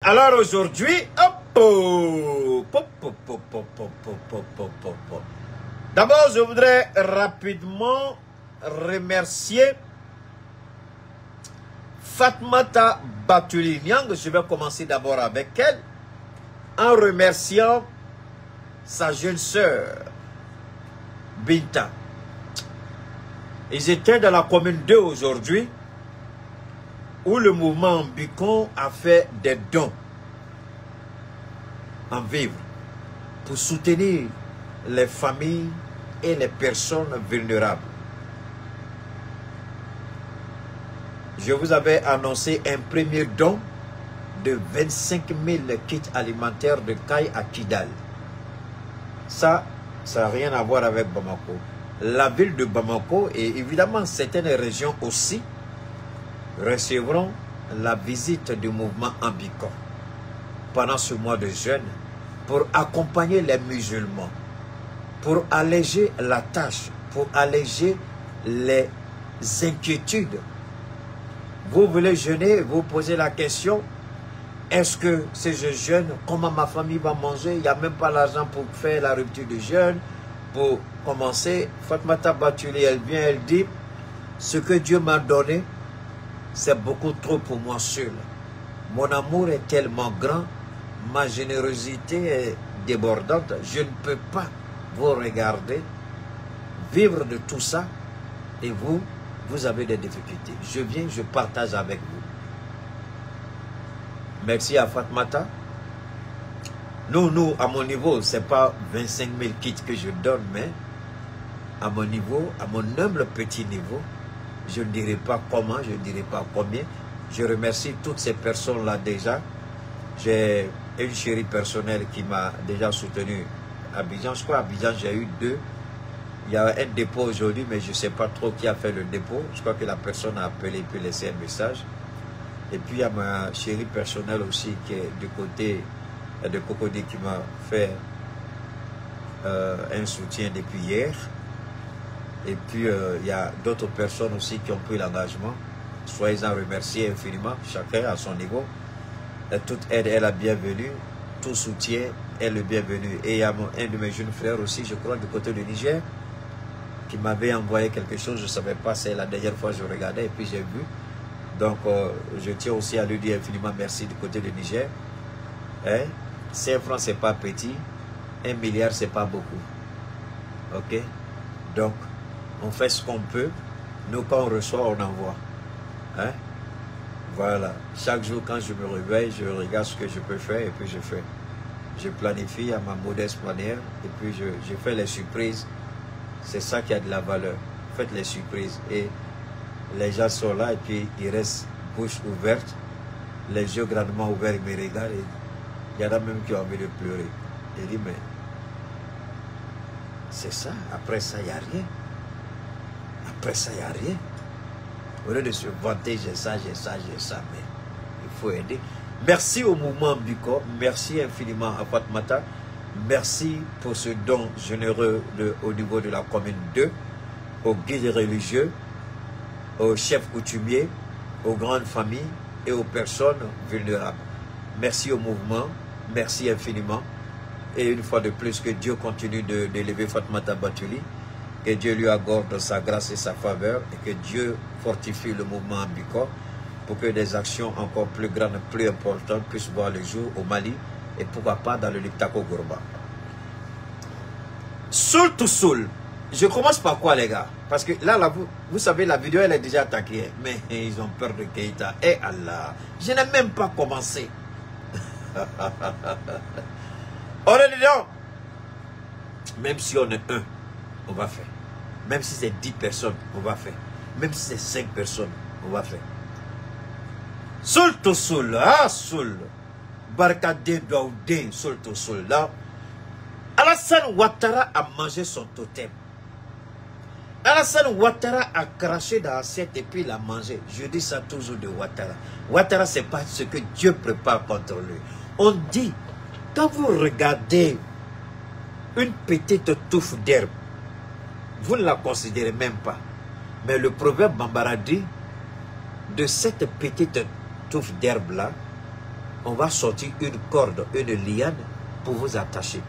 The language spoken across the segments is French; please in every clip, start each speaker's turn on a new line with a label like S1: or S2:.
S1: Alors aujourd'hui, d'abord je voudrais rapidement remercier Fatmata Batuli Nyang. Je vais commencer d'abord avec elle en remerciant sa jeune sœur Binta. Ils étaient dans la commune 2 aujourd'hui, où le mouvement Bicon a fait des dons en vivre pour soutenir les familles et les personnes vulnérables. Je vous avais annoncé un premier don de 25 000 kits alimentaires de Caille à Kidal. Ça n'a rien à voir avec Bamako. La ville de Bamako et évidemment certaines régions aussi recevront la visite du mouvement Ambicon pendant ce mois de jeûne pour accompagner les musulmans, pour alléger la tâche, pour alléger les inquiétudes. Vous voulez jeûner, vous posez la question, est-ce que si je jeûne, comment ma famille va manger? Il n'y a même pas l'argent pour faire la rupture de jeûne. Pour commencer, Fatmata Batuli, elle vient, elle dit, ce que Dieu m'a donné, c'est beaucoup trop pour moi seul. Mon amour est tellement grand, ma générosité est débordante. Je ne peux pas vous regarder, vivre de tout ça, et vous avez des difficultés. Je viens, je partage avec vous. Merci à Fatmata. Nous, à mon niveau, ce n'est pas 25 000 kits que je donne, mais à mon niveau, à mon humble petit niveau, je ne dirai pas comment, je ne dirai pas combien. Je remercie toutes ces personnes-là déjà. J'ai une chérie personnelle qui m'a déjà soutenu à Abidjan. Je crois à Abidjan, j'ai eu 2. Il y a un dépôt aujourd'hui, mais je ne sais pas trop qui a fait le dépôt. Je crois que la personne a appelé et puis laissé un message. Et puis il y a ma chérie personnelle aussi qui est du côté de Cocody qui m'a fait un soutien depuis hier. Et puis, il y a d'autres personnes aussi qui ont pris l'engagement. Soyez-en remerciés infiniment, chacun à son niveau. Et toute aide est la bienvenue, tout soutien est le bienvenu. Et il y a un de mes jeunes frères aussi, je crois, du côté du Niger, qui m'avait envoyé quelque chose, je ne savais pas, c'est la dernière fois que je regardais, et puis j'ai vu. Donc, je tiens aussi à lui dire infiniment merci du côté du Niger. Hein? 5 francs, ce n'est pas petit, 1 milliard, ce n'est pas beaucoup. Ok? Donc, on fait ce qu'on peut. Nous, quand on reçoit, on envoie. Hein? Voilà. Chaque jour, quand je me réveille, je regarde ce que je peux faire et puis je fais. Je planifie à ma modeste manière et puis je fais les surprises. C'est ça qui a de la valeur. Faites les surprises. Et les gens sont là et puis ils restent bouche ouverte, les yeux grandement ouverts, ils me regardent. Et il y en a même qui ont envie de pleurer. Je dis, mais c'est ça. Après ça, il n'y a rien. Après ça, il n'y a rien. Au lieu de se vanter, j'ai ça, mais il faut aider. Merci au mouvement Bicon, merci infiniment à Fatmata, merci pour ce don généreux au niveau de la commune 2, aux guides religieux, aux chefs coutumiers, aux grandes familles et aux personnes vulnérables. Merci au mouvement, merci infiniment. Et une fois de plus, que Dieu continue d'élever Fatmata Batuli, que Dieu lui accorde sa grâce et sa faveur, et que Dieu fortifie le mouvement Bicon pour que des actions encore plus grandes, plus importantes puissent voir le jour au Mali et pourquoi pas dans le Liptako Gourba. Soul to soul. Je commence par quoi, les gars? Parce que là, vous savez, la vidéo, elle est déjà attaquée. Mais ils ont peur de Keïta. Eh Allah, je n'ai même pas commencé. On est dedans. Même si on est 1, on va faire. Même si c'est 10 personnes, on va faire. Même si c'est 5 personnes, on va faire. Soul to soul, ah soul. Barkadin Daoudin, soul to soul. Là, Alassane Ouattara a mangé son totem. Alassane Ouattara a craché dans l'assiette et puis il a mangé. Je dis ça toujours de Ouattara. Ouattara, ce n'est pas ce que Dieu prépare contre lui. On dit, quand vous regardez une petite touffe d'herbe, vous ne la considérez même pas. Mais le proverbe Bambara dit, de cette petite touffe d'herbe là, on va sortir une corde, une liane pour vous attacher.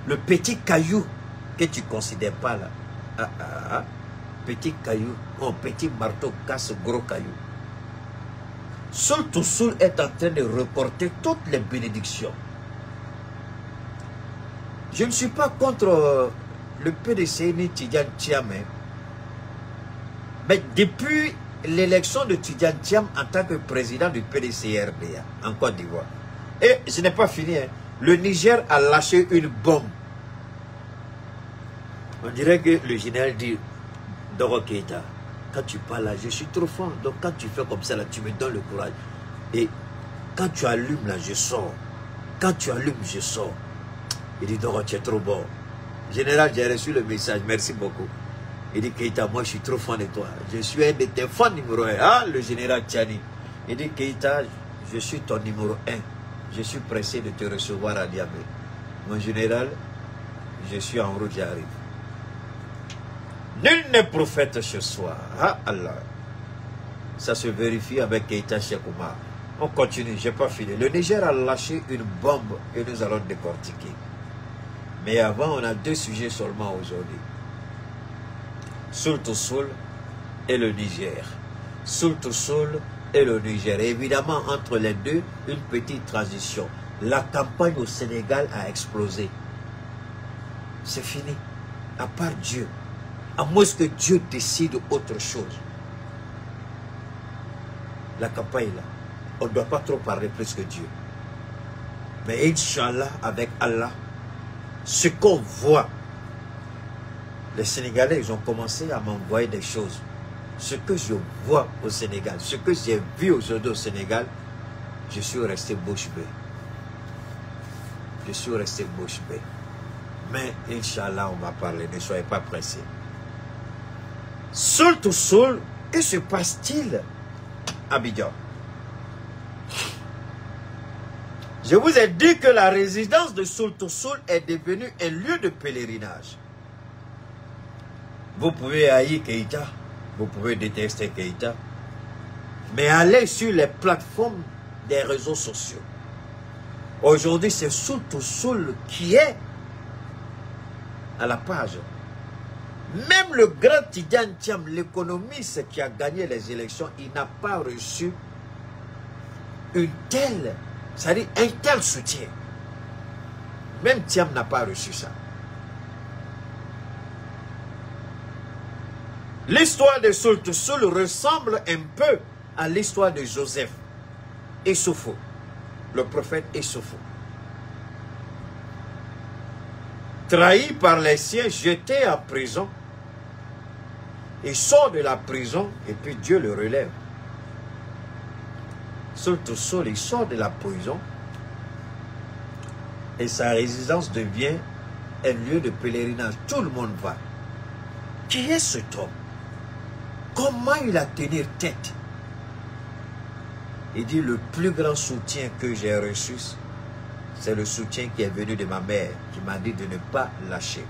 S1: Le petit caillou que tu ne considères pas là. Petit caillou, mon petit marteau casse gros caillou. Sul Toussoul est en train de reporter toutes les bénédictions. Je ne suis pas contre le PDC ni Tidjane Thiam. Mais depuis l'élection de Tidjane Thiam en tant que président du PDC-RDA en Côte d'Ivoire, et ce n'est pas fini, hein, le Niger a lâché une bombe. On dirait que le général dit, Doro Keïta, quand tu parles là, je suis trop fort. Donc quand tu fais comme ça là, tu me donnes le courage. Et quand tu allumes là, je sors. Quand tu allumes, je sors. Il dit, Doro, tu es trop bon. Général, j'ai reçu le message, merci beaucoup. Il dit, Keïta, moi je suis trop fan de toi. Je suis un de tes fans numéro 1. Ah, le général Tchani. Il dit, Keïta, je suis ton numéro 1. Je suis pressé de te recevoir à Niamey. Mon général, je suis en route, j'arrive. Nul n'est prophète chez soi. Ah Allah. Ça se vérifie avec Keïta Cheikh Oumar. On continue, je n'ai pas fini. Le Niger a lâché une bombe et nous allons décortiquer. Mais avant, on a deux sujets seulement aujourd'hui. Sul Toussoul et le Niger. Sul Toussoul et le Niger. Et évidemment, entre les deux, une petite transition. La campagne au Sénégal a explosé. C'est fini. À part Dieu. À moins que Dieu décide autre chose. La campagne là, on ne doit pas trop parler plus que Dieu. Mais Inch'Allah, avec Allah, ce qu'on voit, les Sénégalais, ils ont commencé à m'envoyer des choses. Ce que je vois au Sénégal, ce que j'ai vu aujourd'hui au Sénégal, je suis resté bouche bée. Je suis resté bouche bée. Mais Inch'Allah, on va parler, ne soyez pas pressés. Sul Toussoul, que se passe-t-il à Abidjan? Je vous ai dit que la résidence de Sul Toussoul est devenue un lieu de pèlerinage. Vous pouvez haïr Keïta, vous pouvez détester Keïta, mais allez sur les plateformes des réseaux sociaux. Aujourd'hui, c'est Sul Toussoul qui est à la page. Même le grand Tidjane Thiam, l'économiste qui a gagné les élections, il n'a pas reçu une telle, c'est-à-dire un tel soutien. Même Thiam n'a pas reçu ça. L'histoire de Sul Toussoul ressemble un peu à l'histoire de Joseph Issoufou, le prophète Issoufou. Trahi par les siens, jeté en prison. Il sort de la prison et puis Dieu le relève. Sul Toussoul, il sort de la prison et sa résidence devient un lieu de pèlerinage. Tout le monde va. Qui est cet homme? Comment il a tenu tête? Il dit, le plus grand soutien que j'ai reçu, c'est le soutien qui est venu de ma mère, qui m'a dit de ne pas lâcher.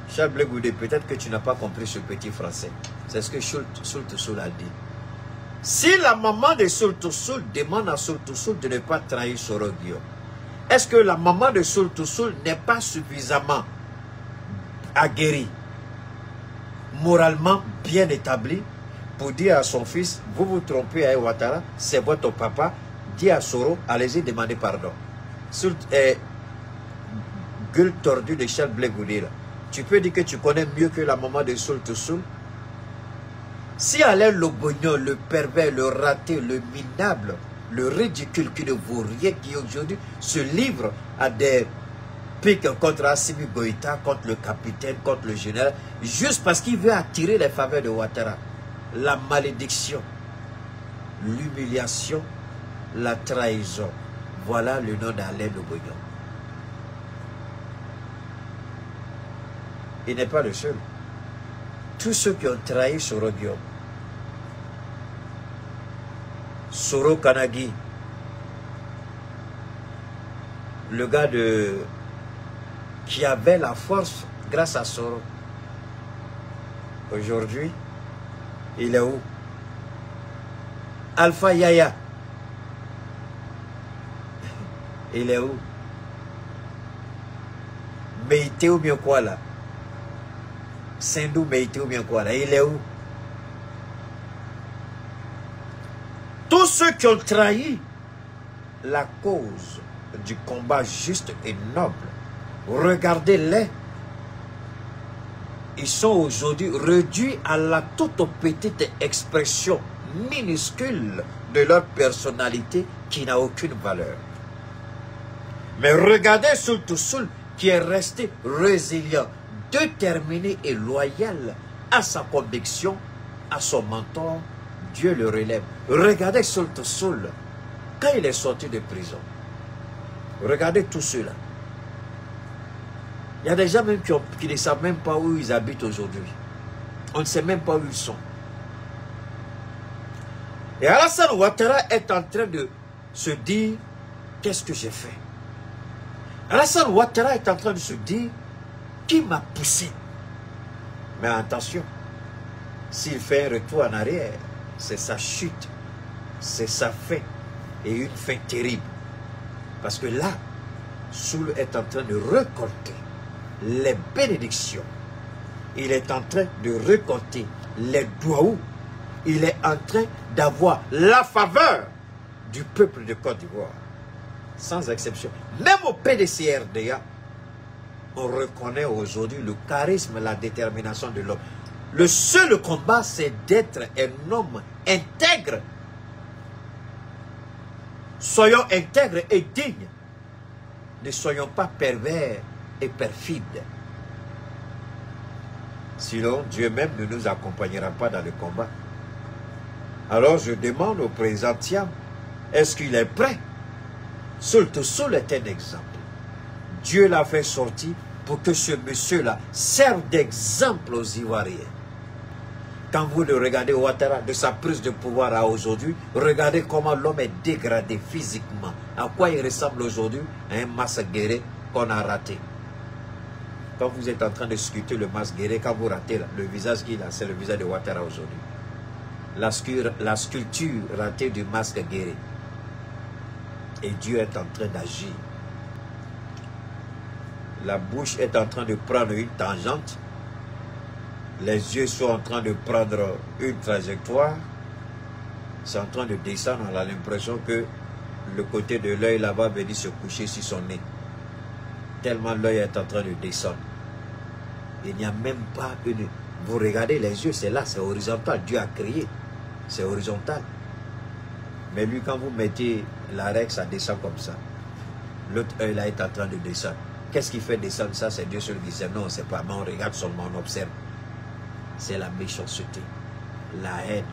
S1: Charles Blé Goudé, peut-être que tu n'as pas compris ce petit français. C'est ce que Sul Toussoul a dit. Si la maman de Sul Toussoul demande à Sul Toussoul de ne pas trahir Soro Guillaume, est-ce que la maman de Sul Toussoul n'est pas suffisamment aguerrie, moralement bien établie, pour dire à son fils, vous vous trompez à Ouattara, c'est votre papa, dis à Soro, allez-y demander pardon. Gueule tordue de Charles Blé Goudé, là. Tu peux dire que tu connais mieux que la maman de Sul Toussoul? Si Alain Lobognon, le pervers, le raté, le minable, le ridicule qui ne vaut rien, qui aujourd'hui se livre à des piques contre Assimi Goïta, contre le capitaine, contre le général, juste parce qu'il veut attirer les faveurs de Ouattara. La malédiction, l'humiliation, la trahison. Voilà le nom d'Alain Lobognon. Il n'est pas le seul. Tous ceux qui ont trahi Soro Guillaume, Soro Kanagi, le gars qui avait la force grâce à Soro, Aujourd'hui, il est où? Alpha Yaya, il est où? Meïté ou bien quoi là? Sindou Meïté ou bien quoi là? Il est où? Tous ceux qui ont trahi la cause du combat juste et noble, regardez-les. Ils sont aujourd'hui réduits à la toute petite expression minuscule de leur personnalité qui n'a aucune valeur. Mais regardez surtout Soul qui est resté résilient, déterminé et loyal à sa conviction, à son mentor, Dieu le relève. Regardez surtout Soul quand il est sorti de prison. Regardez tous ceux-là. Il y a des gens même qui ne savent même pas où ils habitent aujourd'hui. On ne sait même pas où ils sont. Et Alassane Ouattara est en train de se dire, qu'est-ce que j'ai fait? Alassane Ouattara est en train de se dire, qui m'a poussé? Mais attention, s'il fait un retour en arrière, c'est sa chute, c'est sa fin, et une fin terrible. Parce que là, Soul est en train de récolter les bénédictions. Il est en train de récolter les douaous. Il est en train d'avoir la faveur du peuple de Côte d'Ivoire. Sans exception. Même au PDCRDA, on reconnaît aujourd'hui le charisme, la détermination de l'homme. Le seul combat, c'est d'être un homme intègre. Soyons intègres et dignes. Ne soyons pas pervers et perfides. Sinon, Dieu même ne nous accompagnera pas dans le combat. Alors je demande au président Thiam, est-ce qu'il est prêt? Soul est un exemple. Dieu l'a fait sortir pour que ce monsieur-là serve d'exemple aux Ivoiriens. Quand vous le regardez Ouattara, de sa prise de pouvoir à aujourd'hui, regardez comment l'homme est dégradé physiquement. À quoi il ressemble aujourd'hui? À un Massaguéré qu'on a raté. Quand vous êtes en train de sculpter le Massaguéré, quand vous ratez là, le visage qu'il a, c'est le visage de Ouattara aujourd'hui. La sculpture ratée du Massaguéré. Et Dieu est en train d'agir. La bouche est en train de prendre une tangente. Les yeux sont en train de prendre une trajectoire. C'est en train de descendre. On a l'impression que le côté de l'œil là-bas venir se coucher sur son nez. Tellement l'œil est en train de descendre. Il n'y a même pas une... Vous regardez les yeux, c'est là, c'est horizontal. Dieu a créé. C'est horizontal. Mais lui, quand vous mettez la règle, ça descend comme ça. L'autre œil là est en train de descendre. Qu'est-ce qui fait descendre ça? C'est Dieu seul qui sait. Non, c'est pas. Mais on regarde seulement, on observe. C'est la méchanceté, la haine,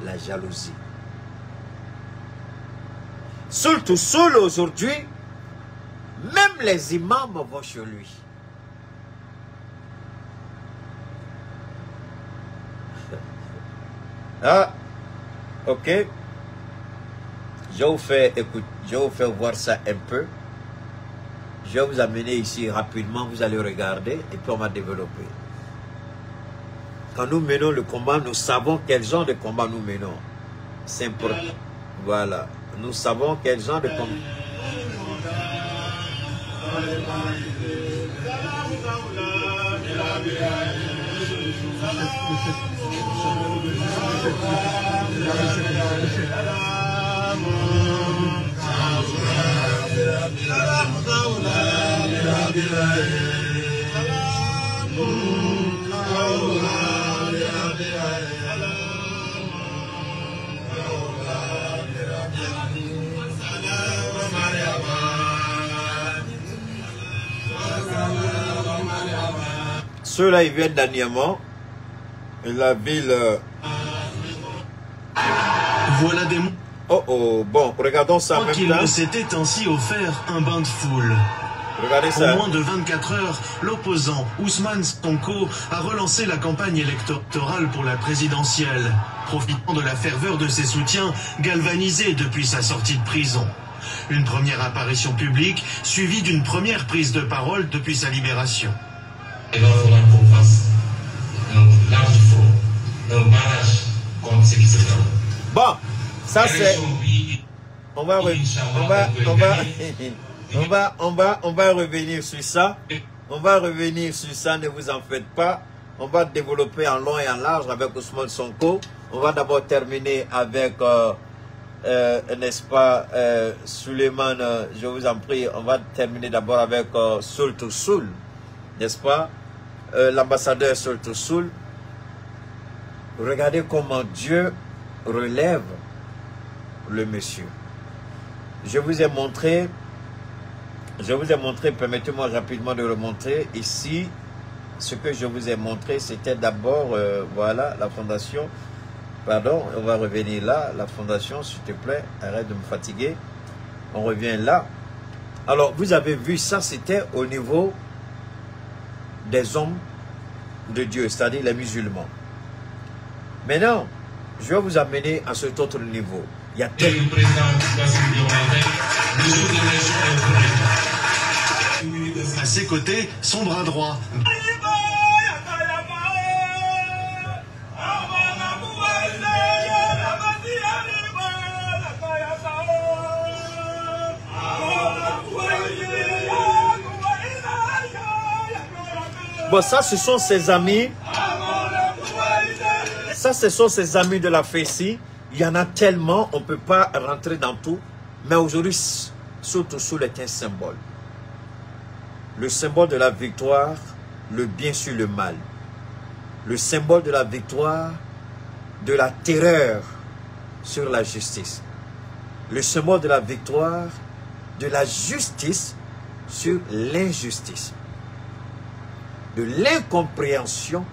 S1: la jalousie. Surtout Soul aujourd'hui, même les imams vont chez lui. Ah, ok. Je vais vous faire, écoute, je vais vous faire voir ça un peu. Je vais vous amener ici rapidement, vous allez regarder et puis on va développer. Quand nous menons le combat, nous savons quel genre de combat nous menons. C'est important. Voilà. Nous savons quel genre de combat. Ceux-là, ils viennent d'Aniamant, la ville...
S2: Voilà des mots.
S1: Oh oh, bon, regardons ça en même temps.
S2: Qu'il s'était ainsi offert un bain de foule.
S1: Regardez ça.
S2: En moins de 24 heures, l'opposant Ousmane Sonko a relancé la campagne électorale pour la présidentielle, profitant de la ferveur de ses soutiens galvanisés depuis sa sortie de prison. Une première apparition publique suivie d'une première prise de parole depuis sa libération.
S3: Il va falloir qu'on fasse la
S1: Bon, ça c'est... On va revenir sur ça. On va revenir sur ça, ne vous en faites pas. On va développer en long et en large avec Ousmane Sonko. On va d'abord terminer avec, n'est-ce pas, Suleiman, je vous en prie, on va terminer d'abord avec Soul to Soul, n'est-ce pas, l'ambassadeur Soul to Soul. Regardez comment Dieu relève le monsieur. Je vous ai montré, permettez-moi rapidement de remontrer ici. Ce que je vous ai montré, c'était d'abord, voilà, la fondation. Pardon, on va revenir là. La fondation, s'il te plaît, arrête de me fatiguer. On revient là. Alors, vous avez vu, ça, c'était au niveau des hommes de Dieu, c'est-à-dire les musulmans. Maintenant, je vais vous amener à cet autre niveau. Il y a tellement...
S2: À ses côtés, son bras droit.
S1: Bon, ça, ce sont ses amis. Ça, ce sont ses amis de la Fessi. Il y en a tellement, on ne peut pas rentrer dans tout. Mais aujourd'hui, surtout Soul est un symbole. Le symbole de la victoire, le bien sur le mal. Le symbole de la victoire, de la terreur sur la justice. Le symbole de la victoire, de la justice sur l'injustice. De l'incompréhension,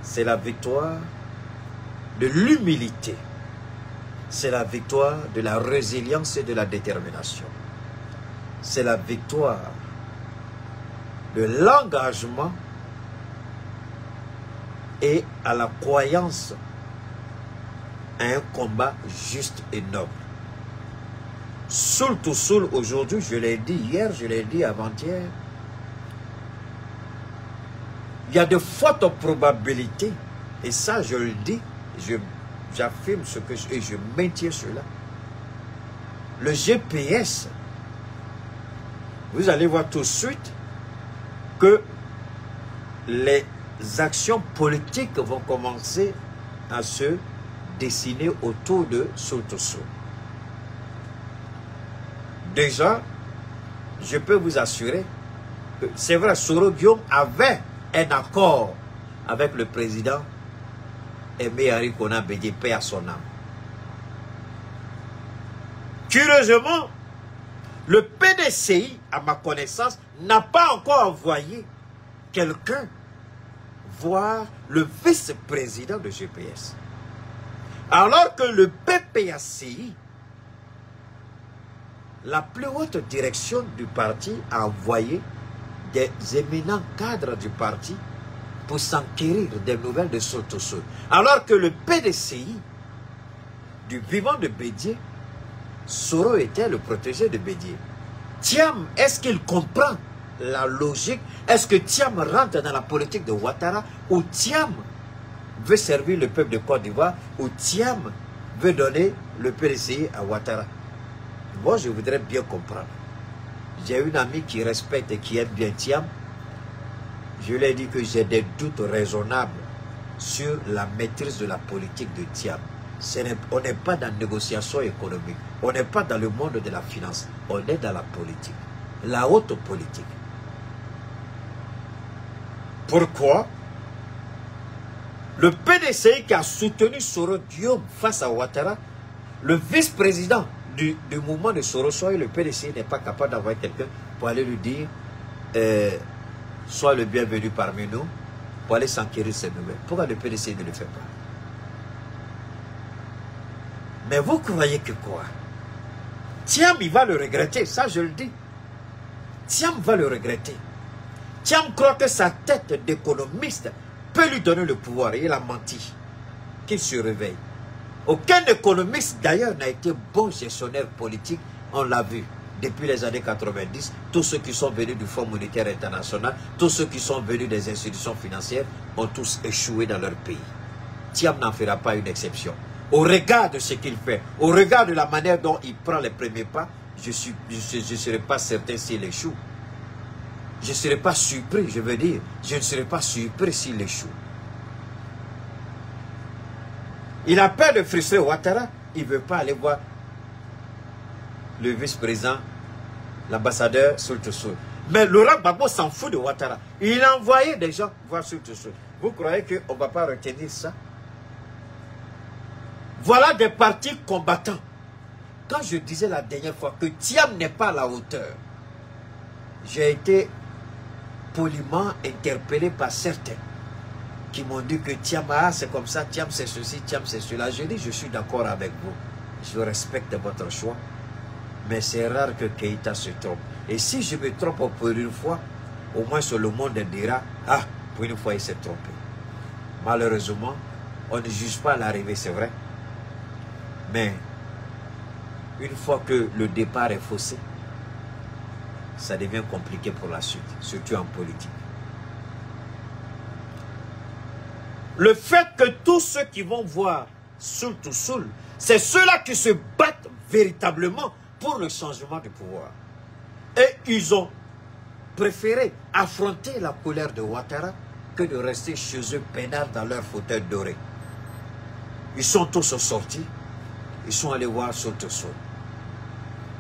S1: c'est la victoire de l'humilité. C'est la victoire de la résilience et de la détermination. C'est la victoire de l'engagement et à la croyance à un combat juste et noble. Soul to Soul, aujourd'hui, je l'ai dit hier, je l'ai dit avant-hier, il y a de fortes probabilités, et ça je le dis, j'affirme ce que et je maintiens cela. Le GPS, vous allez voir tout de suite que les actions politiques vont commencer à se dessiner autour de Soul to Soul. Déjà, je peux vous assurer que c'est vrai, Soro Guillaume avait un accord avec le président Aimé Henri Konan Bédié, paix à son âme. Curieusement, le PDCI, à ma connaissance, n'a pas encore envoyé quelqu'un voir le vice-président de GPS. Alors que le PPACI, la plus haute direction du parti, a envoyé des éminents cadres du parti pour s'enquérir des nouvelles de Soul to Soul. Alors que le PDCI, du vivant de Bédié, Soro était le protégé de Bédié. Thiam, est-ce qu'il comprend la logique? Est-ce que Thiam rentre dans la politique de Ouattara, ou Thiam veut servir le peuple de Côte d'Ivoire, ou Thiam veut donner le PDCI à Ouattara? Moi, je voudrais bien comprendre. J'ai une amie qui respecte et qui aime bien Thiam. Je lui ai dit que j'ai des doutes raisonnables sur la maîtrise de la politique de Thiam. On n'est pas dans la négociation économique. On n'est pas dans le monde de la finance. On est dans la politique. La haute politique. Pourquoi? Le PDCI qui a soutenu Soro Guillaume face à Ouattara, le vice-président du mouvement de Soro, soit le PDCI n'est pas capable d'envoyer quelqu'un pour aller lui dire sois le bienvenu parmi nous, pour aller s'enquérir ces nouvelles. Pourquoi le PDCI ne le fait pas? Mais vous croyez que quoi? Thiam, il va le regretter, ça je le dis. Thiam va le regretter. Thiam croit que sa tête d'économiste peut lui donner le pouvoir, et il a menti. Qu'il se réveille. Aucun économiste d'ailleurs n'a été bon gestionnaire politique, on l'a vu. depuis les années 90, tous ceux qui sont venus du Fonds monétaire international, tous ceux qui sont venus des institutions financières, ont tous échoué dans leur pays. Thiam n'en fera pas une exception. Au regard de ce qu'il fait, au regard de la manière dont il prend les premiers pas, je ne serai pas certain s'il échoue. Je ne serai pas surpris, je veux dire, je ne serai pas surpris s'il échoue. Il a peur de frustrer Ouattara, il ne veut pas aller voir le vice-président, l'ambassadeur Sultu Sul. Mais Laurent Gbagbo s'en fout de Ouattara. Il a envoyé des gens voir Sultu Sul. Vous croyez qu'on ne va pas retenir ça? Voilà des partis combattants. Quand je disais la dernière fois que Thiam n'est pas à la hauteur, j'ai été poliment interpellé par certains qui m'ont dit que Thiam, c'est comme ça, Thiam c'est ceci, Thiam c'est cela. Je dis, je suis d'accord avec vous. Je respecte votre choix. Mais c'est rare que Keïta se trompe. Et si je me trompe pour une fois, au moins sur le monde dira, ah, pour une fois il s'est trompé. Malheureusement, on ne juge pas l'arrivée, c'est vrai. Mais une fois que le départ est faussé, ça devient compliqué pour la suite, surtout en politique. Le fait que tous ceux qui vont voir Sultu Sul, c'est ceux-là qui se battent véritablement pour le changement du pouvoir. Et ils ont préféré affronter la colère de Ouattara que de rester chez eux peinards dans leur fauteuil doré. Ils sont tous sortis, ils sont allés voir Sultu Sul.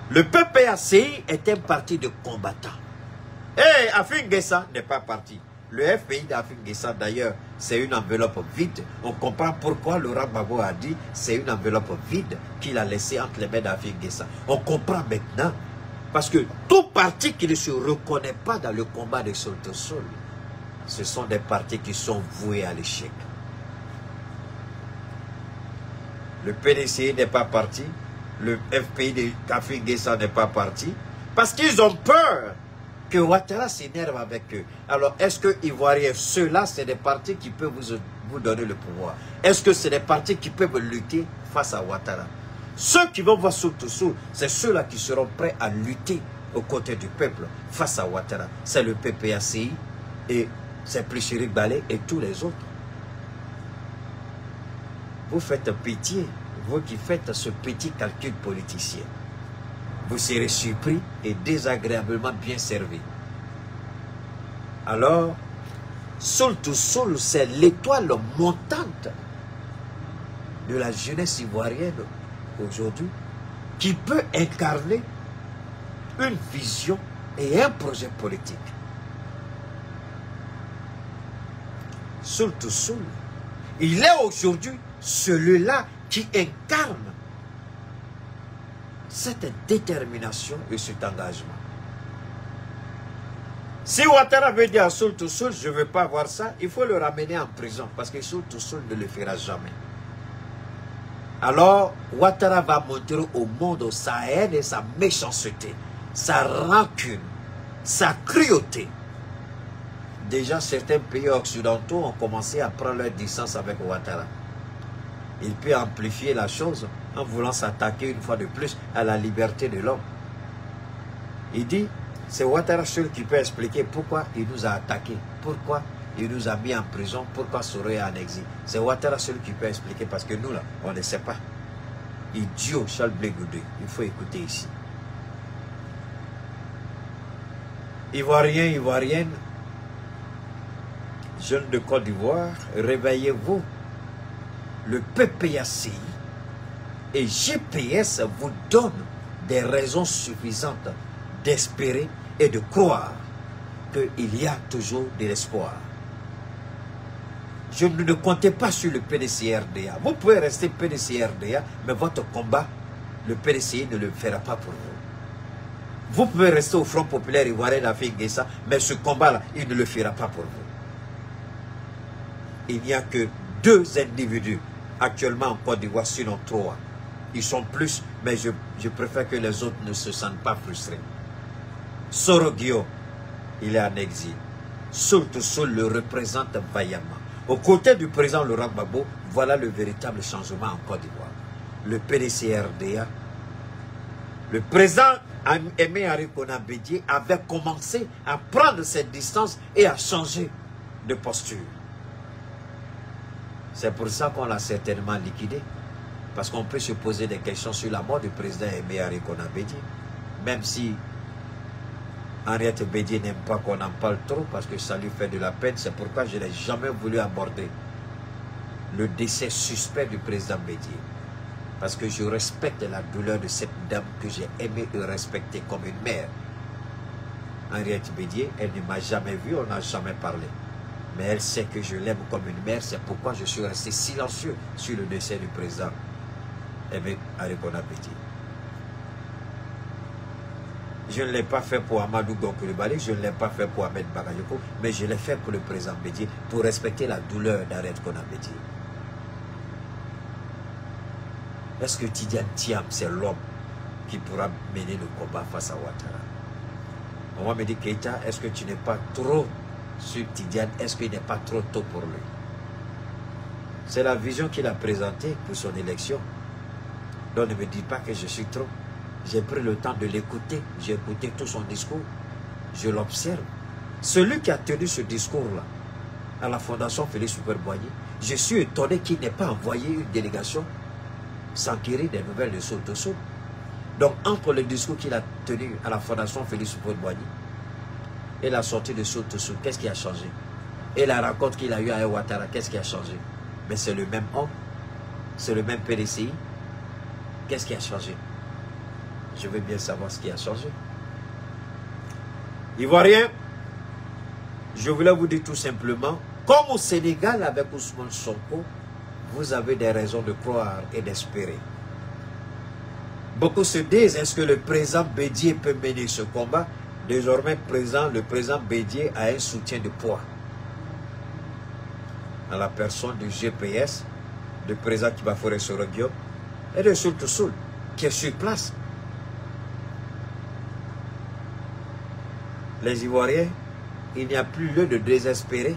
S1: Le PPACI est un parti de combattants. Et Afin Guessa n'est pas parti. Le FPI d'Afin Guessa, d'ailleurs, c'est une enveloppe vide. On comprend pourquoi Laurent Gbagbo a dit c'est une enveloppe vide qu'il a laissée entre les mains d'Afin Guessa. On comprend maintenant. Parce que tout parti qui ne se reconnaît pas dans le combat de Sultu Sul, ce sont des partis qui sont voués à l'échec. Le PDCI n'est pas parti. Le FPI d'Afin Guessa n'est pas parti. Parce qu'ils ont peur que Ouattara s'énerve avec eux. Alors, est-ce que Ivoiriens, ceux-là, c'est des partis qui peuvent vous donner le pouvoir? Est-ce que c'est des partis qui peuvent lutter face à Ouattara? Ceux qui vont voir Sultu Sul, c'est ceux-là qui seront prêts à lutter aux côtés du peuple face à Ouattara. C'est le PPACI et c'est Plessirik Balé et tous les autres. Vous faites pitié, vous qui faites ce petit calcul politicien. Vous serez surpris et désagréablement bien servi. Alors, Sultu Sul, c'est l'étoile montante de la jeunesse ivoirienne aujourd'hui qui peut incarner une vision et un projet politique. Sultu Sul, il est aujourd'hui celui-là qui incarne cette détermination et cet engagement. Si Ouattara veut dire à Sultu Sul, je ne veux pas voir ça, il faut le ramener en prison parce que Sultu Sul ne le fera jamais. Alors, Ouattara va montrer au monde sa haine et sa méchanceté, sa rancune, sa cruauté. Déjà, certains pays occidentaux ont commencé à prendre leur distance avec Ouattara. Il peut amplifier la chose en voulant s'attaquer une fois de plus à la liberté de l'homme. Il dit, c'est Ouattara seul qui peut expliquer pourquoi il nous a attaqués, pourquoi il nous a mis en prison, pourquoi Soro est en exil. C'est Ouattara seul qui peut expliquer parce que nous, là, on ne sait pas. Idiot, Charles Blé Goudé, il faut écouter ici. Ivoiriens, Ivoiriennes, jeunes de Côte d'Ivoire, réveillez-vous. Le PPACI et GPS vous donnent des raisons suffisantes d'espérer et de croire qu'il y a toujours de l'espoir. Je ne comptez pas sur le PDCRDA. Vous pouvez rester PDCRDA, mais votre combat, le PDCI ne le fera pas pour vous. Vous pouvez rester au Front Populaire Ivoirien d'Afin Guessa, mais ce combat-là, il ne le fera pas pour vous. Il n'y a que 2 individus actuellement en Côte d'Ivoire, sinon 3. Ils sont plus, mais je préfère que les autres ne se sentent pas frustrés. Soro Guio, il est en exil. Sultu Sul le représente vaillamment. Aux côtés du président Laurent Gbagbo, voilà le véritable changement en Côte d'Ivoire. Le PDCRDA le président Aimé Henri Konan Bédié avait commencé à prendre cette distance et à changer de posture. C'est pour ça qu'on l'a certainement liquidé. Parce qu'on peut se poser des questions sur la mort du président Aimé Henri Konan Bédié. Même si Henriette Bédié n'aime pas qu'on en parle trop parce que ça lui fait de la peine. C'est pourquoi je n'ai jamais voulu aborder le décès suspect du président Bédié. Parce que je respecte la douleur de cette dame que j'ai aimé et respecter comme une mère. Henriette Bédié, elle ne m'a jamais vu, on n'a jamais parlé. Mais elle sait que je l'aime comme une mère, c'est pourquoi je suis resté silencieux sur le décès du président Aimé Henri Konan Bédié. Je ne l'ai pas fait pour Amadou Gonkoulibaly, je ne l'ai pas fait pour Ahmed Bakayoko, mais je l'ai fait pour le président Bédié, pour respecter la douleur d'Henriette Konan Bédié. Est-ce que Tidiane Thiam, c'est l'homme qui pourra mener le combat face à Ouattara? On va me dire, Keïta, est-ce que tu n'es pas trop sur Tidiane? Est-ce qu'il n'est pas trop tôt pour lui? C'est la vision qu'il a présentée pour son élection. Donc ne me dites pas que je suis trop. J'ai pris le temps de l'écouter. J'ai écouté tout son discours. Je l'observe. Celui qui a tenu ce discours-là à la Fondation Félix Houphouët-Boigny, je suis étonné qu'il n'ait pas envoyé une délégation s'enquérir des nouvelles de Sotosso. Donc, entre le discours qu'il a tenu à la Fondation Félix Houphouët-Boigny et la sortie de Sotosso, qu'est-ce qui a changé? Et la rencontre qu'il a eue à Ouattara, qu'est-ce qui a changé? Mais c'est le même homme, c'est le même PDCI. Qu'est-ce qui a changé? Je veux bien savoir ce qui a changé. Ivoiriens, je voulais vous dire tout simplement, comme au Sénégal avec Ousmane Sonko, vous avez des raisons de croire et d'espérer. Beaucoup se disent, est-ce que le président Bédié peut mener ce combat? Désormais, le président Bédié a un soutien de poids. À la personne du GPS, du président Kibafouré Sorogio, et de Sultou Soul, qui est sur place. Les Ivoiriens, il n'y a plus lieu de désespérer.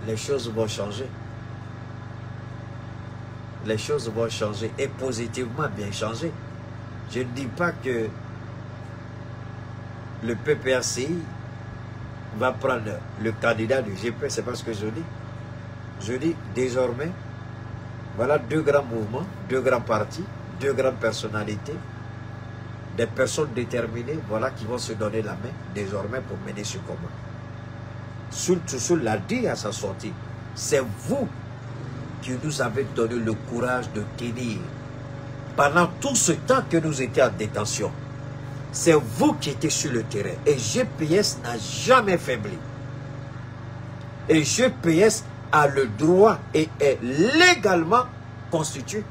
S1: Les choses vont changer. Les choses vont changer et positivement bien changer. Je ne dis pas que le PPACI va prendre le candidat du GP, c'est pas ce que je dis. Je dis désormais, voilà deux grands mouvements, deux grands partis, deux grandes personnalités, des personnes déterminées, voilà, qui vont se donner la main désormais pour mener ce combat. Sultou Soul l'a dit à sa sortie, c'est vous qui nous avez donné le courage de tenir pendant tout ce temps que nous étions en détention. C'est vous qui étiez sur le terrain. Et GPS n'a jamais faibli. Et GPS a le droit et est légalement constitué.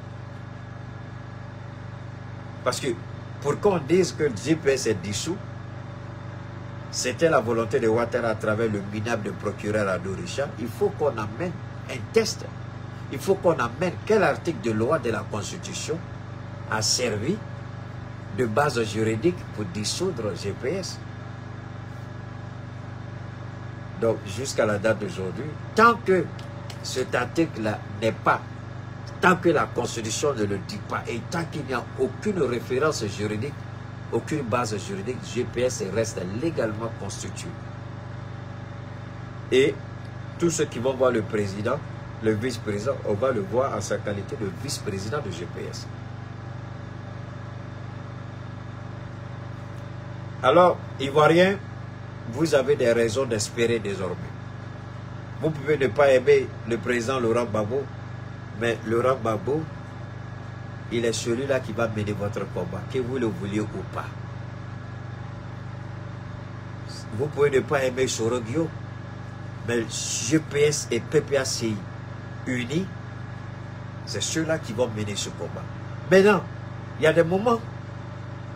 S1: Parce que pour qu'on dise que le GPS est dissous, c'était la volonté de Ouattara à travers le minable de procureur Ado Richard. Il faut qu'on amène un test. Il faut qu'on amène quel article de loi de la Constitution a servi de base juridique pour dissoudre GPS. Donc, jusqu'à la date d'aujourd'hui, tant que cet article-là n'est pas, tant que la Constitution ne le dit pas, et tant qu'il n'y a aucune référence juridique, aucune base juridique, GPS reste légalement constitué. Et tous ceux qui vont voir le président, le vice-président, on va le voir en sa qualité de vice-président de GPS. Alors, Ivoiriens, vous avez des raisons d'espérer désormais. Vous pouvez ne pas aimer le président Laurent Gbagbo, mais Laurent Gbagbo, il est celui-là qui va mener votre combat, que vous le vouliez ou pas. Vous pouvez ne pas aimer Sorogio, mais GPS et PPACI unis, c'est ceux-là qui vont mener ce combat. Maintenant, il y a des moments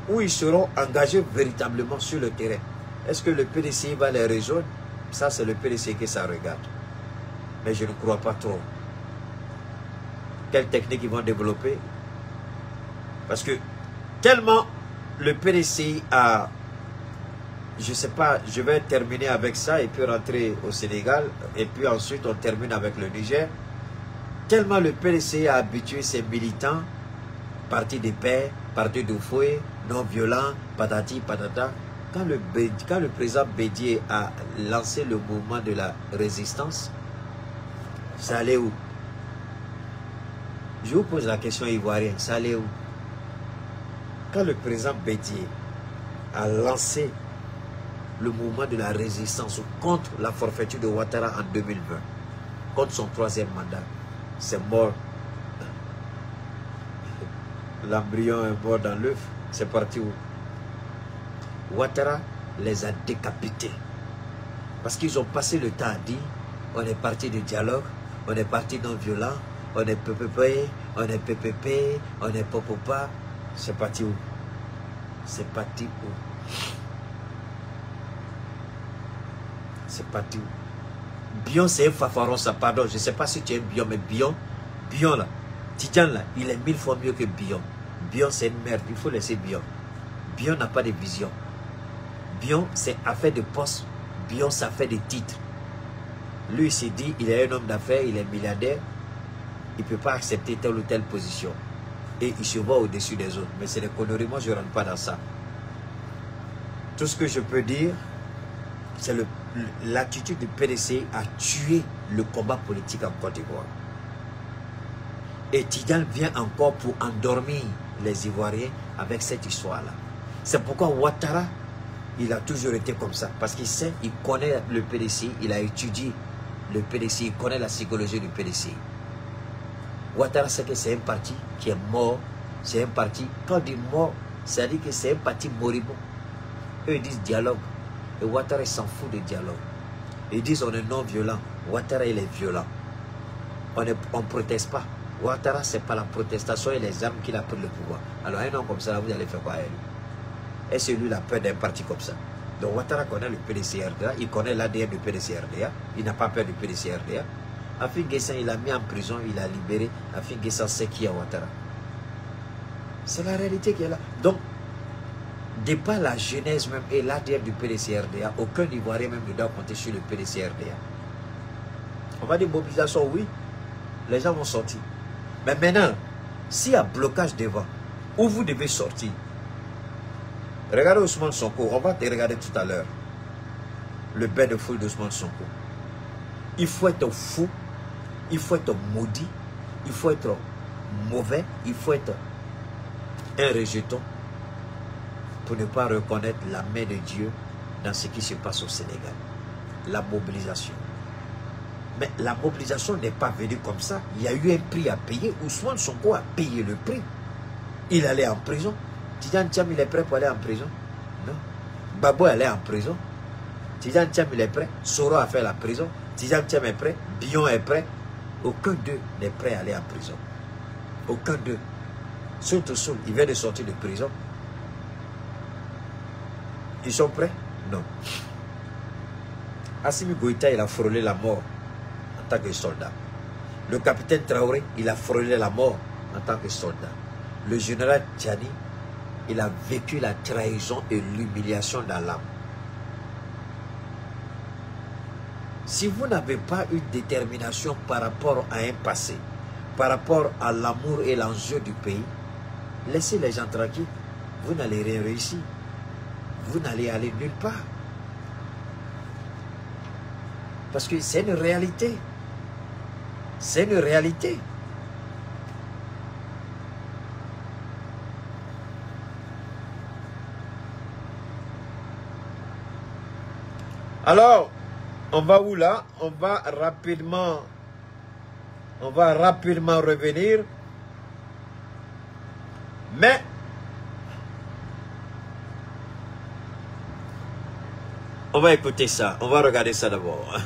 S1: où ils seront engagés véritablement sur le terrain. Est-ce que le PDCI va les rejoindre? Ça, c'est le PDCI qui ça regarde. Mais je ne crois pas trop. Quelle technique ils vont développer? Parce que tellement le PDCI a... Je ne sais pas, je vais terminer avec ça et puis rentrer au Sénégal. Et puis ensuite, on termine avec le Niger. Tellement le PDCI a habitué ses militants parti de paix, parti de fouet, non violent, patati, patata. Quand le président Bédié a lancé le mouvement de la résistance, ça allait où? Je vous pose la question ivoirienne, ça allait où? Quand le président Bédié a lancé le mouvement de la résistance contre la forfaiture de Ouattara en 2020, contre son 3e mandat, c'est mort. L'embryon est mort dans l'œuf, c'est parti où? Ouattara les a décapités. Parce qu'ils ont passé le temps à dire, on est parti du dialogue, on est parti non violent, on est PPP, on est PPP, on est Popopa. C'est parti où? C'est parti où? C'est parti où? Bion, c'est un fafaron, ça, pardon, je ne sais pas si tu aimes Bion, mais Bion là, Tidjan là, il est 1000 fois mieux que Bion. Bion, c'est une merde, il faut laisser Bion. Bion n'a pas de vision. Bion, c'est affaire de poste. Bion, ça fait des titres. Lui, il s'est dit, il est un homme d'affaires, il est milliardaire, il ne peut pas accepter telle ou telle position. Et il se voit au-dessus des autres. Mais c'est des conneries, moi je ne rentre pas dans ça. Tout ce que je peux dire, c'est l'attitude du PDC à tuer le combat politique en Côte d'Ivoire. Et Tidjane vient encore pour endormir les Ivoiriens avec cette histoire-là. C'est pourquoi Ouattara, il a toujours été comme ça. Parce qu'il sait, il connaît le PDC, il a étudié le PDC, il connaît la psychologie du PDC. Ouattara sait que c'est un parti qui est mort. C'est un parti, quand on dit mort, ça dit que c'est un parti moribond. Eux, ils disent dialogue. Et Ouattara, il s'en fout de dialogue. Ils disent on est non violent. Ouattara, il est violent. On ne proteste pas. Ouattara, ce n'est pas la protestation et les armes qu'il a pris le pouvoir. Alors un homme comme ça, vous allez faire quoi à lui? Et c'est lui la peur d'un parti comme ça. Donc Ouattara connaît le PDC-RDA, il connaît l'ADN du PDC-RDA, il n'a pas peur du PDC-RDA. Afin Guessan, il a mis en prison, il a libéré. Afin Guessan sait qui est Ouattara. C'est la réalité qui est là. Donc, de par la genèse même et l'ADN du PDC-RDA, aucun Ivoirien même ne doit compter sur le PDC-RDA. On va dire mobilisation, oui, les gens vont sortir. Mais maintenant, s'il y a blocage devant, où vous devez sortir? Regardez Ousmane Sonko, on va te regarder tout à l'heure. Le bain de foule d'Ousmane Sonko. Il faut être fou, il faut être maudit, il faut être mauvais, il faut être un rejeton pour ne pas reconnaître la main de Dieu dans ce qui se passe au Sénégal. La mobilisation. Mais la mobilisation n'est pas venue comme ça. Il y a eu un prix à payer. Ousmane Sonko a payé le prix. Il allait en prison. Tidjane Thiam, il est prêt pour aller en prison? Non. Babo allait en prison. Tidjane Thiam, il est prêt. Soro a fait la prison. Tidjane Thiam est prêt. Bion est prêt. Aucun d'eux n'est prêt à aller en prison. Aucun d'eux. Surtout Soul, il vient de sortir de prison. Ils sont prêts? Non. Assimi Goïta, il a frôlé la mort en tant que soldat. Le capitaine Traoré, il a frôlé la mort en tant que soldat. Le général Tchani, il a vécu la trahison et l'humiliation dans l'âme. Si vous n'avez pas eu de détermination par rapport à un passé, par rapport à l'amour et l'enjeu du pays, laissez les gens tranquilles. Vous n'allez rien réussir. Vous n'allez aller nulle part. Parce que c'est une réalité. C'est une réalité. Alors, on va où là? On va rapidement revenir. Mais on va écouter ça, on va regarder ça d'abord.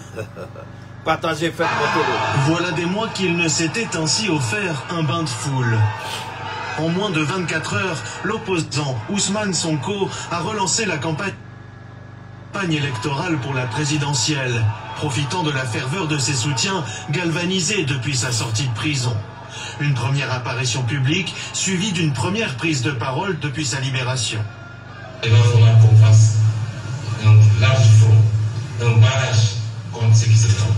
S1: Partagez, faites monter le...
S2: Voilà des mois qu'il ne s'était ainsi offert un bain de foule. En moins de 24 heures, l'opposant Ousmane Sonko a relancé la campagne électorale pour la présidentielle, profitant de la ferveur de ses soutiens galvanisés depuis sa sortie de prison. Une première apparition publique suivie d'une première prise de parole depuis sa libération.
S3: Il va falloir qu'on fasse un large front, un barrage contre ce qui se trompe.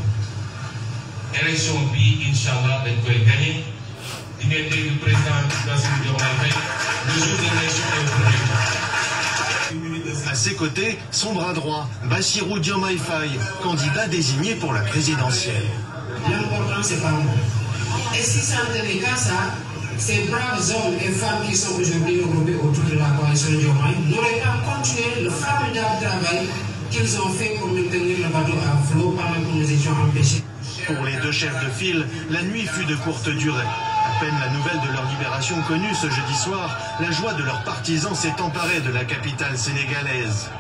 S3: Élection bi, Inch'Allah, dañ koy gagner d'unité du président Bassirou Diomaye Faye le jour de l'élection et au premier.
S2: À ses côtés, son bras droit, Bassirou Diomaye Faye, candidat désigné pour la présidentielle.
S4: L'important, c'est pas moi. Et si ça ne tenait qu'à ça, ces braves hommes et femmes qui sont aujourd'hui regroupés autour de la coalition Diomaye n'auraient pas continué le formidable travail qu'ils ont fait pour maintenir le bateau à flot pendant que nous étions empêchés.
S2: Pour les deux chefs de file, la nuit fut de courte durée. À peine la nouvelle de leur libération connue ce jeudi soir, la joie de leurs partisans s'est emparée de la capitale sénégalaise.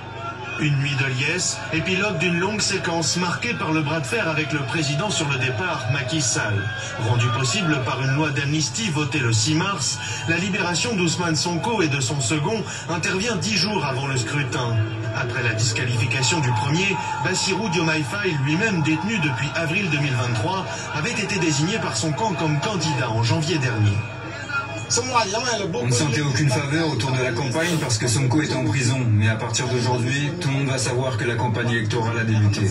S2: Une nuit de liesse, épilogue d'une longue séquence marquée par le bras de fer avec le président sur le départ, Macky Sall. Rendue possible par une loi d'amnistie votée le 6 mars, la libération d'Ousmane Sonko et de son second intervient 10 jours avant le scrutin. Après la disqualification du premier, Bassirou Diomaye Faye, lui-même détenu depuis avril 2023, avait été désigné par son camp comme candidat en janvier dernier.
S5: On ne sentait aucune faveur autour de la campagne parce que Sonko était en prison. Mais à partir d'aujourd'hui, tout le monde va savoir que la campagne électorale a débuté.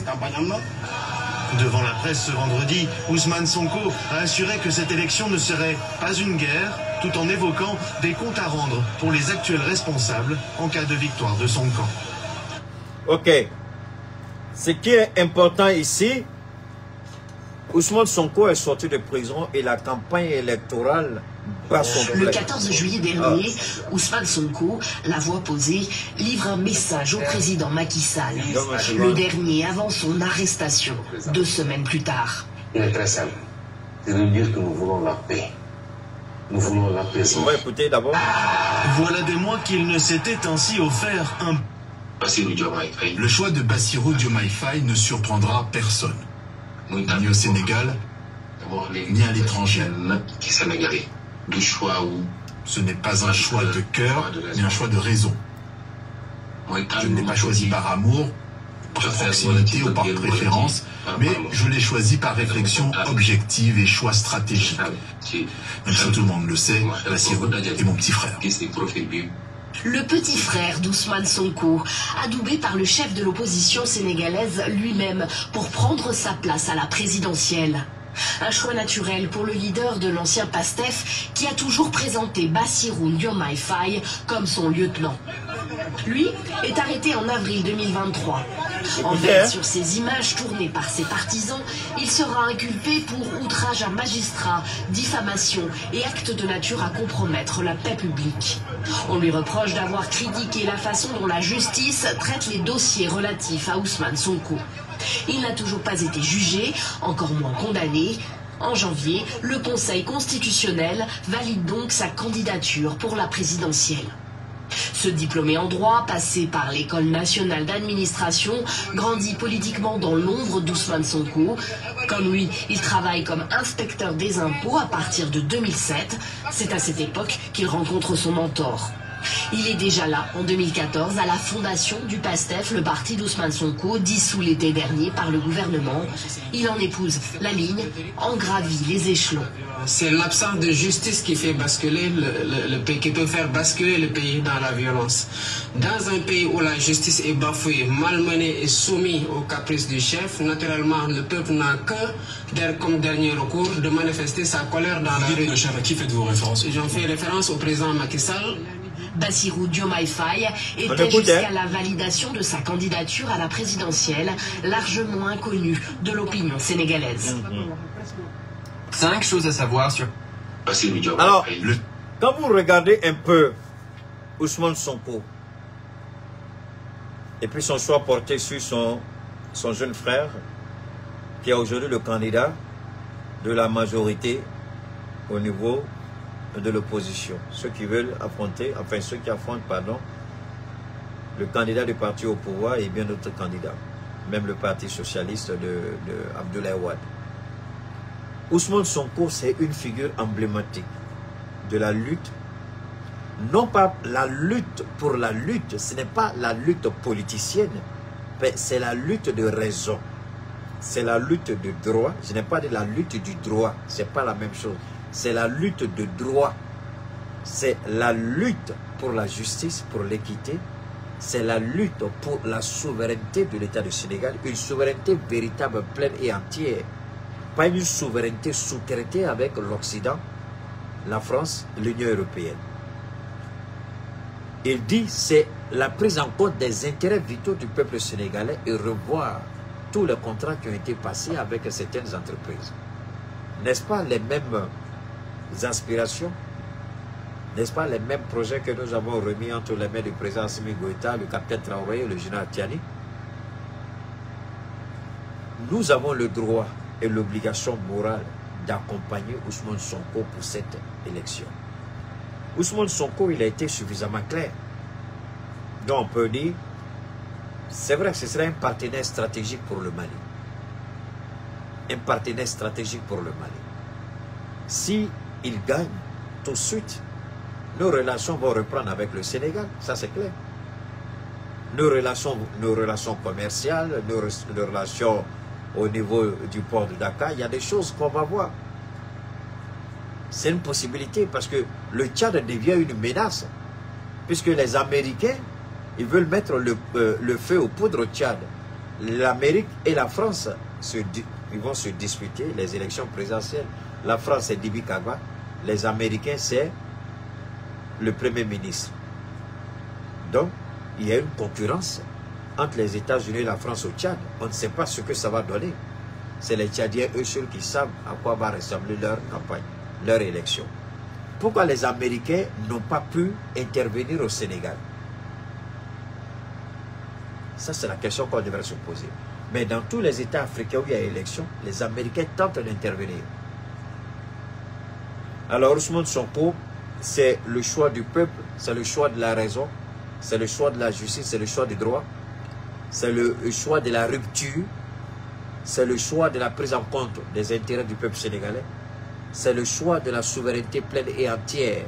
S2: Devant la presse ce vendredi, Ousmane Sonko a assuré que cette élection ne serait pas une guerre, tout en évoquant des comptes à rendre pour les actuels responsables en cas de victoire de son camp.
S1: Ok. Ce qui est important ici, Ousmane Sonko est sorti de prison et la campagne électorale bat son plein.
S6: Le 14 juillet dernier, Ousmane Sonko, la voix posée, livre un message au président Macky Sall. Le dernier avant son arrestation, 2 semaines plus tard.
S3: Il est très simple. C'est de dire que nous voulons la paix. Nous voulons la paix.
S1: On va écouter d'abord.
S2: Voilà des mois qu'il ne s'était ainsi offert un...
S7: Le choix de Bassirou Diomaye Faye ne surprendra personne. Ni au Sénégal, ni à l'étranger. Ce n'est pas un choix de cœur, ni un choix de raison. Je ne l'ai pas choisi par amour, par proximité ou par préférence, mais je l'ai choisi par réflexion objective et choix stratégique. Même si tout le monde le sait, Bassirou est mon petit frère.
S6: Le petit frère d'Ousmane Sonko, adoubé par le chef de l'opposition sénégalaise lui-même pour prendre sa place à la présidentielle. Un choix naturel pour le leader de l'ancien PASTEF qui a toujours présenté Bassirou Diomaye Faye comme son lieutenant. Lui est arrêté en avril 2023. En fait, sur ces images tournées par ses partisans, il sera inculpé pour outrage à magistrat, diffamation et acte de nature à compromettre la paix publique. On lui reproche d'avoir critiqué la façon dont la justice traite les dossiers relatifs à Ousmane Sonko. Il n'a toujours pas été jugé, encore moins condamné. En janvier, le Conseil constitutionnel valide donc sa candidature pour la présidentielle. Ce diplômé en droit, passé par l'École nationale d'administration, grandit politiquement dans l'ombre d'Ousmane Sonko. Comme lui, il travaille comme inspecteur des impôts à partir de 2007. C'est à cette époque qu'il rencontre son mentor. Il est déjà là, en 2014, à la fondation du PASTEF, le parti d'Ousmane Sonko, dissous l'été dernier par le gouvernement. Il en épouse la ligne, en gravit les échelons.
S4: C'est l'absence de justice qui fait basculer le pays, qui peut faire basculer le pays dans la violence. Dans un pays où la justice est bafouée, malmenée et soumise aux caprices du chef, naturellement, le peuple n'a que, comme dernier recours, de manifester sa colère dans la rue.
S7: Le chef, à qui faites-vous référence?
S4: J'en fais référence au président Macky Sall.
S6: Bassirou Diomaye Faye était jusqu'à la validation de sa candidature à la présidentielle, largement inconnue de l'opinion sénégalaise.
S5: 5 choses à savoir sur...
S1: Alors, quand vous regardez un peu Ousmane Sonko, et puis son choix porté sur son jeune frère, qui est aujourd'hui le candidat de la majorité au niveau de l'opposition, ceux qui veulent affronter, enfin ceux qui affrontent, pardon, le candidat du parti au pouvoir et bien d'autres candidats, même le parti socialiste de Abdoulaye Wade. Ousmane Sonko, c'est une figure emblématique de la lutte, non pas la lutte pour la lutte, ce n'est pas la lutte politicienne, mais c'est la lutte de raison, c'est la lutte de droit. Je n'ai pas de la lutte du droit, c'est pas la même chose. C'est la lutte de droit, c'est la lutte pour la justice, pour l'équité, c'est la lutte pour la souveraineté de l'État du Sénégal, une souveraineté véritable, pleine et entière, pas une souveraineté sous-traitée avec l'Occident, la France, l'Union européenne. Il dit c'est la prise en compte des intérêts vitaux du peuple sénégalais et revoir tous les contrats qui ont été passés avec certaines entreprises. N'est-ce pas les mêmes aspirations? N'est-ce pas les mêmes projets que nous avons remis entre les mains du président Assimi Goïta, le capitaine Traoré et le général Tiani? Nous avons le droit et l'obligation morale d'accompagner Ousmane Sonko pour cette élection. Ousmane Sonko, il a été suffisamment clair. Donc on peut dire, c'est vrai que ce serait un partenaire stratégique pour le Mali. Un partenaire stratégique pour le Mali. Si il gagne, tout de suite, nos relations vont reprendre avec le Sénégal, ça c'est clair. Nos relations commerciales, nos relations au niveau du port de Dakar, il y a des choses qu'on va voir. C'est une possibilité parce que le Tchad devient une menace. Puisque les Américains, ils veulent mettre le feu aux poudres au Tchad. L'Amérique et la France, ils vont se disputer les élections présidentielles. La France, c'est Dibi Kagwa. Les Américains, c'est le Premier ministre. Donc, il y a une concurrence entre les États-Unis et la France au Tchad. On ne sait pas ce que ça va donner. C'est les Tchadiens, eux seuls, qui savent à quoi va ressembler leur campagne, leur élection. Pourquoi les Américains n'ont pas pu intervenir au Sénégal? Ça, c'est la question qu'on devrait se poser. Mais dans tous les États africains où il y a élection, les Américains tentent d'intervenir. Alors, Ousmane Sonko, c'est le choix du peuple, c'est le choix de la raison, c'est le choix de la justice, c'est le choix du droit, c'est le choix de la rupture, c'est le choix de la prise en compte des intérêts du peuple sénégalais, c'est le choix de la souveraineté pleine et entière.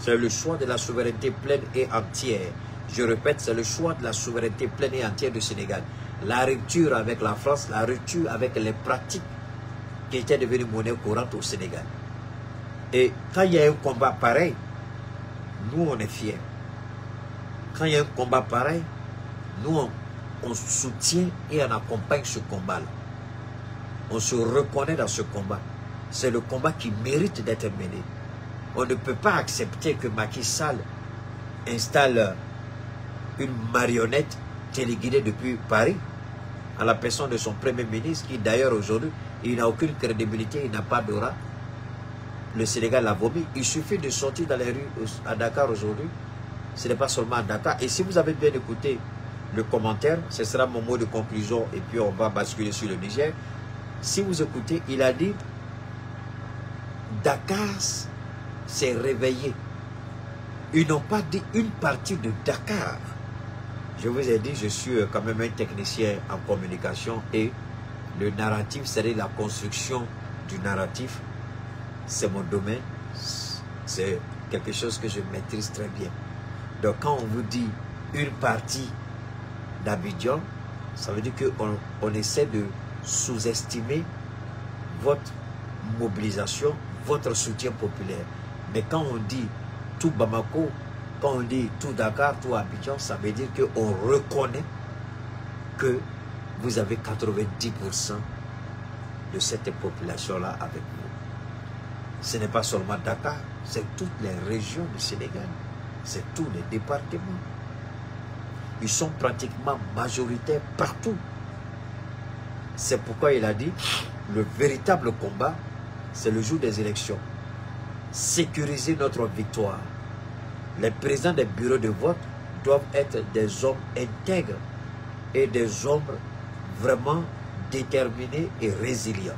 S1: C'est le choix de la souveraineté pleine et entière. Je répète, c'est le choix de la souveraineté pleine et entière du Sénégal. La rupture avec la France, la rupture avec les pratiques qui étaient devenues monnaie courante au Sénégal. Et quand il y a un combat pareil, nous on est fiers. Quand il y a un combat pareil, nous on soutient et on accompagne ce combat-là. On se reconnaît dans ce combat. C'est le combat qui mérite d'être mené. On ne peut pas accepter que Macky Sall installe une marionnette téléguidée depuis Paris, à la personne de son Premier ministre, qui d'ailleurs aujourd'hui, il n'a aucune crédibilité, il n'a pas d'aura. Le Sénégal l'a vomi. Il suffit de sortir dans les rues à Dakar aujourd'hui. Ce n'est pas seulement à Dakar. Et si vous avez bien écouté le commentaire, ce sera mon mot de conclusion et puis on va basculer sur le Niger. Si vous écoutez, il a dit Dakar s'est réveillé. Ils n'ont pas dit une partie de Dakar. Je vous ai dit, je suis quand même un technicien en communication et le narratif, c'est-à-dire la construction du narratif, c'est mon domaine. C'est quelque chose que je maîtrise très bien. Donc quand on vous dit une partie d'Abidjan, ça veut dire qu'on essaie de sous-estimer votre mobilisation, votre soutien populaire. Mais quand on dit tout Bamako, quand on dit tout Dakar, tout Abidjan, ça veut dire qu'on reconnaît que vous avez 90% de cette population-là avec vous. Ce n'est pas seulement Dakar, c'est toutes les régions du Sénégal, c'est tous les départements. Ils sont pratiquement majoritaires partout. C'est pourquoi il a dit, le véritable combat, c'est le jour des élections. Sécuriser notre victoire. Les présidents des bureaux de vote doivent être des hommes intègres et des hommes vraiment déterminés et résilients.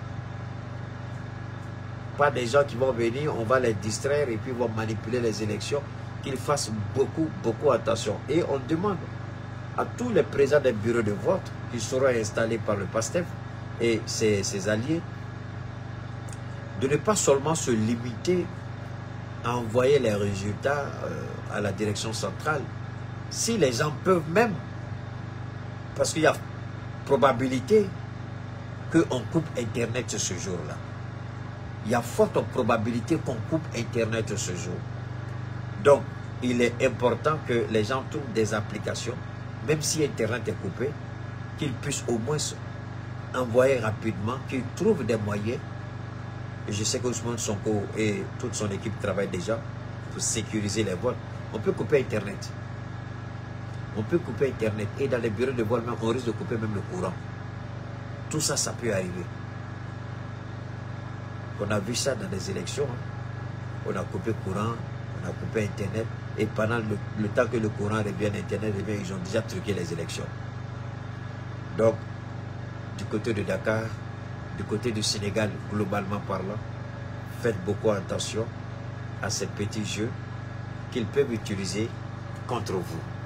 S1: Pas des gens qui vont venir, on va les distraire et puis vont manipuler les élections, qu'ils fassent beaucoup attention. Et on demande à tous les présidents des bureaux de vote qui seront installés par le PASTEF et ses alliés de ne pas seulement se limiter à envoyer les résultats à la direction centrale. Si les gens peuvent même, parce qu'il y a probabilité qu'on coupe Internet ce jour-là. Il y a forte probabilité qu'on coupe Internet ce jour. Donc, il est important que les gens trouvent des applications, même si Internet est coupé, qu'ils puissent au moins envoyer rapidement, qu'ils trouvent des moyens Et je sais qu'Ousmane Sonko et toute son équipe travaillent déjà pour sécuriser les vols. On peut couper Internet. On peut couper Internet. Et dans les bureaux de vol, on risque de couper même le courant. Tout ça, ça peut arriver. On a vu ça dans les élections. On a coupé le courant, on a coupé Internet. Et pendant le temps que le courant revient, Internet revient, ils ont déjà truqué les élections. Donc, du côté de Dakar, du côté du Sénégal, globalement parlant, faites beaucoup attention à ces petits jeux qu'ils peuvent utiliser contre vous.